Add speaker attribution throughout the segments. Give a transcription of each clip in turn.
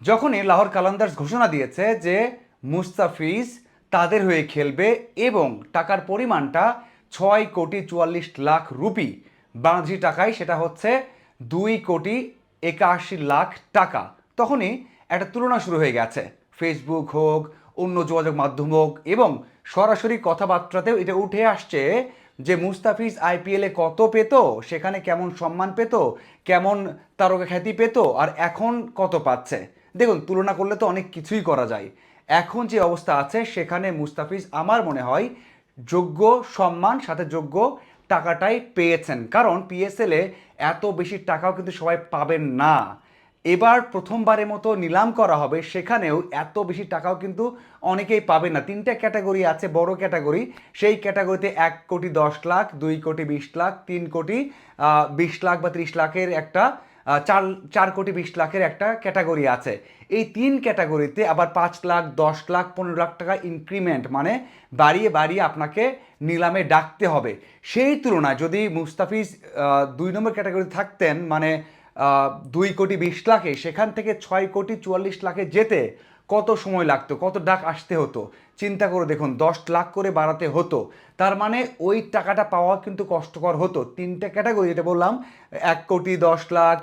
Speaker 1: যখনই লাহোর কালান্দার্স ঘোষণা দিয়েছে যে মুস্তাফিজ তাদের হয়ে খেলবে এবং টাকার পরিমাণটা 6,44,00,000 রুপি, বাংলাদেশি টাকায় সেটা হচ্ছে 2,81,00,000 টাকা, তখনই একটা তুলনা শুরু হয়ে গেছে। ফেসবুক হোক, অন্য যোগাযোগ মাধ্যম হোক এবং সরাসরি কথাবার্তাতেও এটা উঠে আসছে যে মুস্তাফিজ আইপিএলে কত পেত, সেখানে কেমন সম্মান পেত, কেমন তারকা খ্যাতি পেত, আর এখন কত পাচ্ছে। দেখুন, তুলনা করলে তো অনেক কিছুই করা যায়। এখন যে অবস্থা আছে সেখানে মুস্তাফিজ আমার মনে হয় যোগ্য সম্মান সাথে যোগ্য টাকাটাই পেয়েছেন, কারণ পিএসএলে এত বেশি টাকাও কিন্তু সবাই পাবেন না। এবার প্রথমবারের মতো নিলাম করা হবে, সেখানেও এত বেশি টাকাও কিন্তু অনেকেই পাবে না। তিনটা ক্যাটাগরি আছে, বড় ক্যাটাগরি। সেই ক্যাটাগরিতে 1,10,00,000, 2,20,00,000, 3,20,00,000 বা 30,00,000-এর একটা 4,20,00,000-এর একটা ক্যাটাগরি আছে। এই তিন ক্যাটাগরিতে আবার 5,00,000, 10,00,000, 15,00,000 টাকা ইনক্রিমেন্ট, মানে বাড়িয়ে বাড়িয়ে আপনাকে নিলামে ডাকতে হবে। সেই তুলনায় যদি মুস্তাফিজ 2 নম্বর ক্যাটাগরিতে থাকতেন, মানে 2,20,00,000-এ, সেখান থেকে 6,44,00,000-এ যেতে কত সময় লাগতো, কত ডাক আসতে হতো চিন্তা করে দেখুন। 10,00,000 করে বাড়াতে হতো, তার মানে ওই টাকাটা পাওয়া কিন্তু কষ্টকর হতো। তিনটা ক্যাটাগরি যেটা বললাম, 1,10,00,000,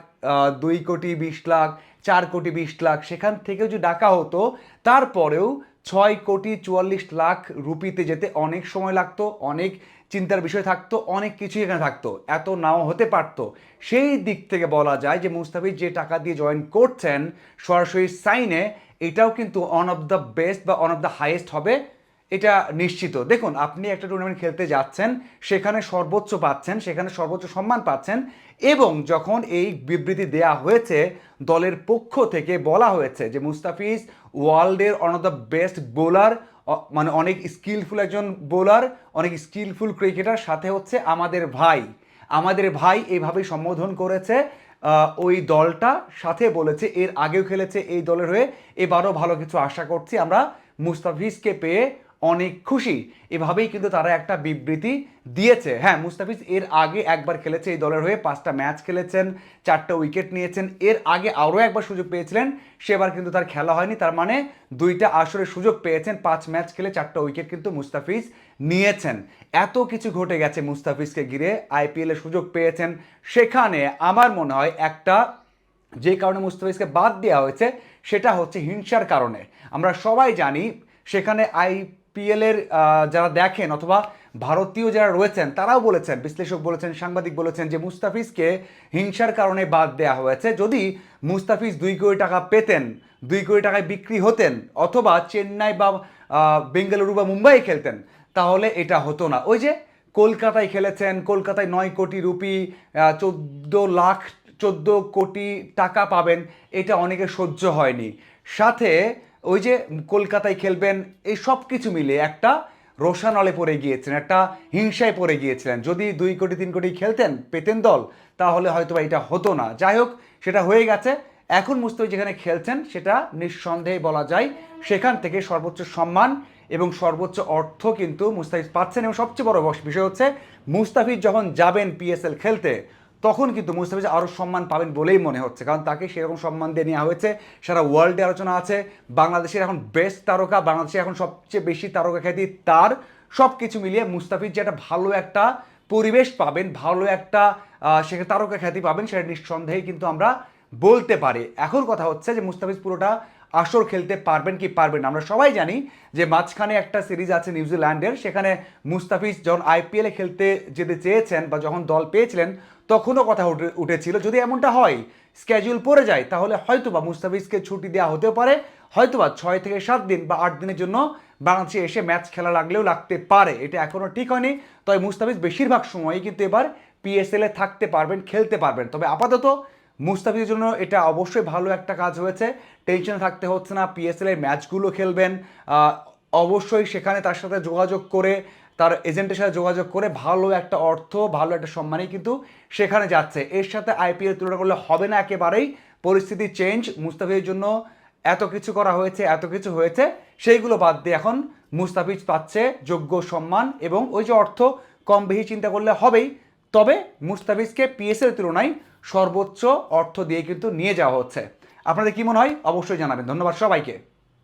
Speaker 1: 2,20,00,000, 4,20,00,000, সেখান থেকেও যদি ডাকা হতো, তারপরেও 6,44,00,000 রুপিতে যেতে অনেক সময় লাগতো, অনেক চিন্তার বিষয় থাকতো, অনেক কিছুই এখানে থাকতো, এত নাও হতে পারতো। সেই দিক থেকে বলা যায় যে মুস্তাফিজ যে টাকা দিয়ে জয়েন করছেন সরাসরি সাইনে, এটাও কিন্তু ওয়ান অফ দ্য বেস্ট বা ওয়ান অফ দ্য হাইয়েস্ট হবে, এটা নিশ্চিত। দেখুন, আপনি একটা টুর্নামেন্ট খেলতে যাচ্ছেন, সেখানে সর্বোচ্চ পাচ্ছেন, সেখানে সর্বোচ্চ সম্মান পাচ্ছেন, এবং যখন এই বিবৃতি দেয়া হয়েছে দলের পক্ষ থেকে, বলা হয়েছে যে মুস্তাফিজ ওয়ার্ল্ডের one of the best bowler, মানে অনেক স্কিলফুল একজন বোলার, অনেক স্কিলফুল ক্রিকেটার, সাথে হচ্ছে আমাদের ভাই, আমাদের ভাই এইভাবেই সম্বোধন করেছে ওই দলটা। সাথে বলেছে এর আগেও খেলেছে এই দলের হয়ে, এবারও ভালো কিছু আশা করছি আমরা, মুস্তাফিজকে পেয়ে অনেক খুশি, এভাবেই কিন্তু তারা একটা বিবৃতি দিয়েছে। হ্যাঁ, মুস্তাফিজ এর আগে একবার খেলেছে এই দলের হয়ে, 5টা ম্যাচ খেলেছেন, 4টা উইকেট নিয়েছেন। এর আগে আরও একবার সুযোগ পেয়েছিলেন, সেবার কিন্তু তার খেলা হয়নি, তার মানে 2টা আসরে সুযোগ পেয়েছেন, 5 ম্যাচ খেলে 4টা উইকেট কিন্তু মুস্তাফিজ নিয়েছেন। এত কিছু ঘটে গেছে মুস্তাফিজকে ঘিরে, আইপিএলে সুযোগ পেয়েছেন, সেখানে আমার মনে হয় একটা যে কারণে মুস্তাফিজকে বাদ দেওয়া হয়েছে সেটা হচ্ছে হিংসার কারণে। আমরা সবাই জানি সেখানে আইপিএলের যারা দেখেন অথবা ভারতীয় যারা রয়েছেন তারাও বলেছেন, বিশ্লেষক বলেছেন, সাংবাদিক বলেছেন যে মুস্তাফিজকে হিংসার কারণে বাদ দেওয়া হয়েছে। যদি মুস্তাফিজ 2 কোটি টাকা পেতেন, 2 কোটি টাকায় বিক্রি হতেন, অথবা চেন্নাই বা বেঙ্গালুরু বা মুম্বাই খেলতেন, তাহলে এটা হতো না। ওই যে কলকাতায় খেলেছেন, কলকাতায় 9 কোটি রুপি, 14 লাখ, 14 কোটি টাকা পাবেন, এটা অনেকে সহ্য হয়নি। সাথে ওই যে কলকাতায় খেলবেন, এই সব কিছু মিলে একটা রোষানলে পড়ে গিয়েছিলেন, একটা হিংসায় পড়ে গিয়েছিলেন। যদি 2 কোটি 3 কোটি খেলতেন, পেতেন দল, তাহলে হয়তো এটা হতো না। যাই হোক, সেটা হয়ে গেছে। এখন মুস্তাফিজ যেখানে খেলছেন সেটা নিঃসন্দেহে বলা যায় সেখান থেকে সর্বোচ্চ সম্মান এবং সর্বোচ্চ অর্থ কিন্তু মুস্তাফিজ পাচ্ছেন। এবং সবচেয়ে বড় বিষয় হচ্ছে মুস্তাফিজ যখন যাবেন পিএসএল খেলতে, তখন কিন্তু মুস্তাফিজ আরও সম্মান পাবেন বলেই মনে হচ্ছে, কারণ তাকে সেরকম সম্মান দিয়ে নেওয়া হয়েছে। সারা ওয়ার্ল্ডে আলোচনা আছে, বাংলাদেশের এখন বেস্ট তারকা, বাংলাদেশে এখন সবচেয়ে বেশি তারকা খ্যাতি তার। সব কিছু মিলিয়ে মুস্তাফিজ যে একটা ভালো একটা পরিবেশ পাবেন, ভালো একটা সেখানে তারকা খ্যাতি পাবেন, সেটা নিঃসন্দেহে কিন্তু আমরা বলতে পারি। এখন কথা হচ্ছে যে মুস্তাফিজ পুরোটা আসর খেলতে পারবেন কি পারবেন না। আমরা সবাই জানি যে মাঝখানে একটা সিরিজ আছে নিউজিল্যান্ডের, সেখানে মুস্তাফিজ যখন আইপিএলে খেলতে যেতে চেয়েছেন বা যখন দল পেয়েছিলেন, তখনও কথা উঠেছিল যদি এমনটা হয়, স্কেজুল পড়ে যায়, তাহলে হয়তোবা মুস্তাফিজকে ছুটি দেওয়া হতে পারে, হয়তোবা 6 থেকে 7 দিন বা 8 দিনের জন্য বাংলাদেশে এসে ম্যাচ খেলা লাগলেও লাগতে পারে। এটা এখনও ঠিক হয়নি, তবে মুস্তাফিজ বেশিরভাগ সময়ই কিন্তু এবার পিএসএলে থাকতে পারবেন, খেলতে পারবেন। তবে আপাতত মুস্তাফিজের জন্য এটা অবশ্যই ভালো একটা কাজ হয়েছে, টেনশনে থাকতে হচ্ছে না, পিএসএল এর ম্যাচগুলো খেলবেন। অবশ্যই সেখানে তার সাথে যোগাযোগ করে, তার এজেন্টের সাথে যোগাযোগ করে ভালো একটা অর্থ, ভালো একটা সম্মানই কিন্তু সেখানে যাচ্ছে। এর সাথে আইপিএল তুলনা করলে হবে না একেবারেই, পরিস্থিতি চেঞ্জ। মুস্তাফিজের জন্য এত কিছু করা হয়েছে, এত কিছু হয়েছে, সেইগুলো বাদ দিয়ে এখন মুস্তাফিজ পাচ্ছে যোগ্য সম্মান এবং ওই যে অর্থ, কম বেশি চিন্তা করলে হবেই। তবে মুস্তাফিজকে পিএসএল তুলনায় সর্বোচ্চ অর্থ দিয়ে কিন্তু নিয়ে যাওয়া হচ্ছে। আপনাদের কি মনে হয় অবশ্যই জানাবেন। ধন্যবাদ সবাইকে।